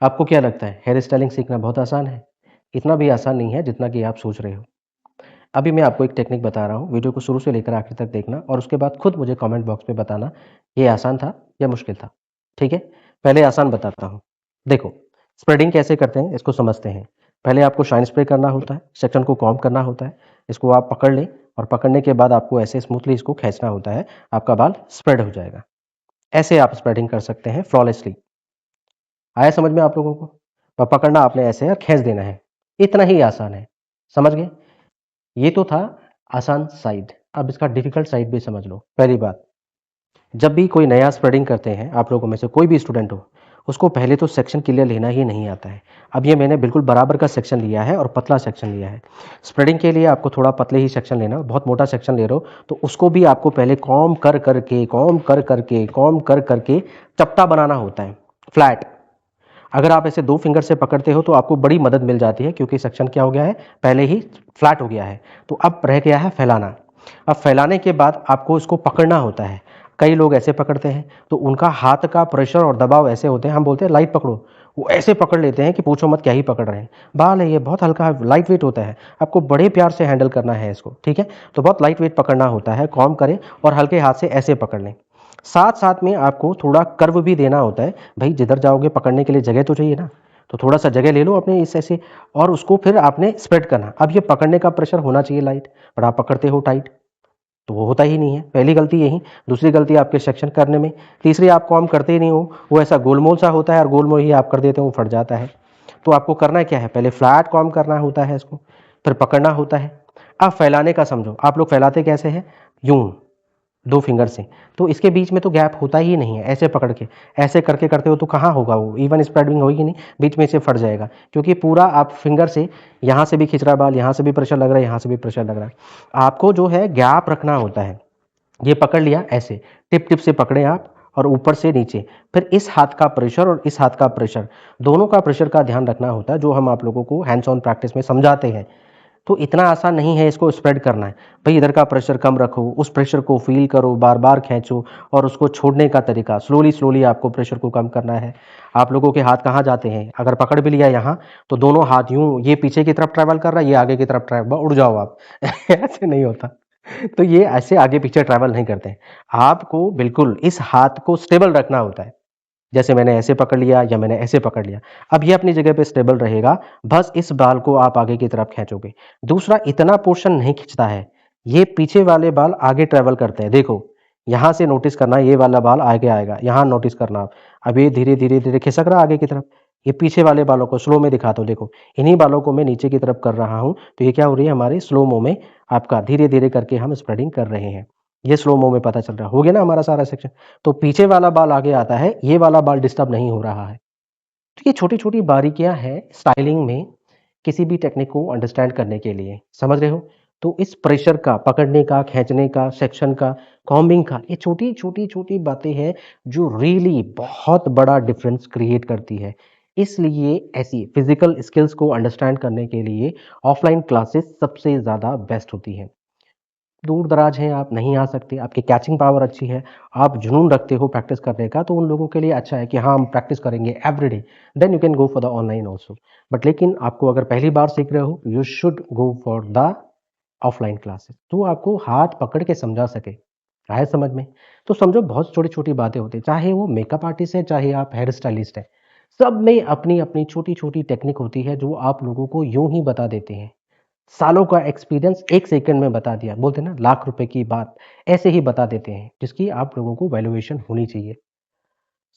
आपको क्या लगता है हेयर स्टाइलिंग सीखना बहुत आसान है? इतना भी आसान नहीं है जितना कि आप सोच रहे हो। अभी मैं आपको एक टेक्निक बता रहा हूँ, वीडियो को शुरू से लेकर आखिर तक देखना और उसके बाद खुद मुझे कमेंट बॉक्स में बताना, ये आसान था या मुश्किल था, ठीक है? पहले आसान बताता हूँ। देखो, स्प्रेडिंग कैसे करते हैं इसको समझते हैं। पहले आपको शाइन स्प्रे करना होता है, सेक्शन को कॉम्ब करना होता है, इसको आप पकड़ लें और पकड़ने के बाद आपको ऐसे स्मूथली इसको खींचना होता है, आपका बाल स्प्रेड हो जाएगा। ऐसे आप स्प्रेडिंग कर सकते हैं फ्लॉलेसली। आया समझ में आप लोगों को? पकड़ना आपने ऐसे और खींच देना है, इतना ही आसान है। समझ गए? ये तो था आसान साइड। अब इसका डिफिकल्ट साइड भी समझ लो। पहली बात, जब भी कोई नया स्प्रेडिंग करते हैं, आप लोगों में से कोई भी स्टूडेंट हो, उसको पहले तो सेक्शन क्लियर लेना ही नहीं आता है। अब ये मैंने बिल्कुल बराबर का सेक्शन लिया है और पतला सेक्शन लिया है। स्प्रेडिंग के लिए आपको थोड़ा पतले ही सेक्शन लेना, बहुत मोटा सेक्शन ले रहे हो तो उसको भी आपको पहले कॉम कर करके चपटा बनाना होता है, फ्लैट। अगर आप ऐसे 2 फिंगर से पकड़ते हो तो आपको बड़ी मदद मिल जाती है, क्योंकि सेक्शन क्या हो गया है, पहले ही फ्लैट हो गया है। तो अब रह गया है फैलाना। अब फैलाने के बाद आपको इसको पकड़ना होता है। कई लोग ऐसे पकड़ते हैं तो उनका हाथ का प्रेशर और दबाव ऐसे होते हैं, हम बोलते हैं लाइट पकड़ो, वो ऐसे पकड़ लेते हैं कि पूछो मत क्या ही पकड़ रहे हैं। बाल है ये बहुत हल्का लाइट वेट होता है, आपको बड़े प्यार से हैंडल करना है इसको, ठीक है? तो बहुत लाइट वेट पकड़ना होता है, कॉम करें और हल्के हाथ से ऐसे पकड़ लें। साथ साथ में आपको थोड़ा कर्व भी देना होता है। भाई जिधर जाओगे पकड़ने के लिए जगह तो चाहिए ना, तो थोड़ा सा जगह ले लो अपने इस ऐसे और उसको फिर आपने स्प्रेड करना। अब ये पकड़ने का प्रेशर होना चाहिए लाइट, पर आप पकड़ते हो टाइट, तो वो होता ही नहीं है। पहली गलती यही। दूसरी गलती आपके सेक्शन करने में। तीसरी, आप कॉम करते ही नहीं हो, वो ऐसा गोलमोल सा होता है और गोलमोल ही आप कर देते हो, वो फट जाता है। तो आपको करना क्या है, पहले फ्लैट कॉम करना होता है इसको, फिर पकड़ना होता है। अब फैलाने का समझो, आप लोग फैलाते कैसे हैं, यूं 2 फिंगर से, तो इसके बीच में तो गैप होता ही नहीं है। ऐसे पकड़ के ऐसे करके करते हो तो कहाँ होगा, वो इवन स्प्रेडिंग होगी नहीं, बीच में से फट जाएगा, क्योंकि पूरा आप फिंगर से यहाँ से भी खींच रहा है बाल, यहाँ से भी प्रेशर लग रहा है, यहाँ से भी प्रेशर लग रहा है। आपको जो है गैप रखना होता है। ये पकड़ लिया ऐसे, टिप टिप से पकड़े आप और ऊपर से नीचे, फिर इस हाथ का प्रेशर और इस हाथ का प्रेशर, दोनों का प्रेशर का ध्यान रखना होता है, जो हम आप लोगों को हैंड्स ऑन प्रैक्टिस में समझाते हैं। तो इतना आसान नहीं है इसको स्प्रेड करना है। भाई इधर का प्रेशर कम रखो, उस प्रेशर को फील करो, बार बार खींचो और उसको छोड़ने का तरीका स्लोली स्लोली आपको प्रेशर को कम करना है। आप लोगों के हाथ कहाँ जाते हैं, अगर पकड़ भी लिया यहाँ तो दोनों हाथ यूं, ये पीछे की तरफ ट्रैवल कर रहा है, ये आगे की तरफ ट्रैवल, उड़ जाओ आप ऐसे नहीं होता। तो ये ऐसे आगे पीछे ट्रैवल नहीं करते हैं। आपको बिल्कुल इस हाथ को स्टेबल रखना होता है, जैसे मैंने ऐसे पकड़ लिया या मैंने ऐसे पकड़ लिया। अब ये अपनी जगह पे स्टेबल रहेगा, बस इस बाल को आप आगे की तरफ खींचोगे। दूसरा, इतना पोर्शन नहीं खींचता है, ये पीछे वाले बाल आगे ट्रेवल करते हैं। देखो, यहाँ से नोटिस करना, ये वाला बाल आगे आएगा, यहाँ नोटिस करना आप। अब ये धीरे धीरे धीरे खिसक रहा है आगे की तरफ। ये पीछे वाले बालों को स्लो में दिखाता हूँ, देखो इन्हीं बालों को मैं नीचे की तरफ कर रहा हूँ, तो ये क्या हो रही है हमारे स्लो मो में, आपका धीरे धीरे करके हम स्प्रेडिंग कर रहे हैं। ये स्लो मो में पता चल रहा है, हो गया ना हमारा सारा सेक्शन। तो पीछे वाला बाल आगे आता है, ये वाला बाल डिस्टर्ब नहीं हो रहा है। तो ये छोटी-छोटी बारीकियाँ हैं स्टाइलिंग में, किसी भी टेक्निक को अंडरस्टैंड करने के लिए, समझ रहे हो? तो इस प्रेशर का, पकड़ने का, खींचने का, सेक्शन का, कॉम्बिंग का, ये छोटी-छोटी बातें हैं जो रियली बहुत बड़ा डिफरेंस क्रिएट करती है। इसलिए ऐसी फिजिकल स्किल्स को अंडरस्टैंड करने के लिए ऑफलाइन क्लासेस सबसे ज़्यादा बेस्ट होती हैं। दूर-दराज हैं, आप नहीं आ सकते, आपकी कैचिंग पावर अच्छी है, आप जुनून रखते हो प्रैक्टिस करने का, तो उन लोगों के लिए अच्छा है कि हाँ, हम प्रैक्टिस करेंगे everyday, then you can go for the online also. But लेकिन आपको अगर पहली बार सीख रहे हो, you should go for the offline classes, तो आपको हाथ पकड़ के समझा सके। आया समझ में? तो समझो बहुत छोटी-छोटी बातें होती हैं, चाहे वो मेकअप आर्टिस्ट है, चाहे आप हेयर स्टाइलिस्ट हैं, सब में अपनी-अपनी छोटी-छोटी टेक्निक होती है, जो आप लोगों को यूँ ही बता देते हैं। सालों का एक्सपीरियंस 1 सेकंड में बता दिया। बोलते हैं ना लाख रुपए की बात, ऐसे ही बता देते हैं, जिसकी आप लोगों को वैल्यूएशन होनी चाहिए।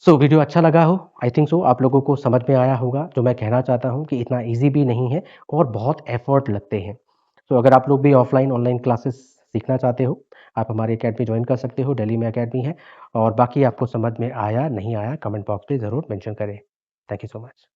सो वीडियो अच्छा लगा हो, आई थिंक सो आप लोगों को समझ में आया होगा, जो मैं कहना चाहता हूँ कि इतना ईज़ी भी नहीं है और बहुत एफर्ट लगते हैं। तो अगर आप लोग भी ऑफलाइन, ऑनलाइन क्लासेस सीखना चाहते हो, आप हमारी अकेडमी जॉइन कर सकते हो, दिल्ली में अकेडमी है। और बाकी आपको समझ में आया, नहीं आया, कमेंट बॉक्स में ज़रूर मेंशन करें। Thank you so much.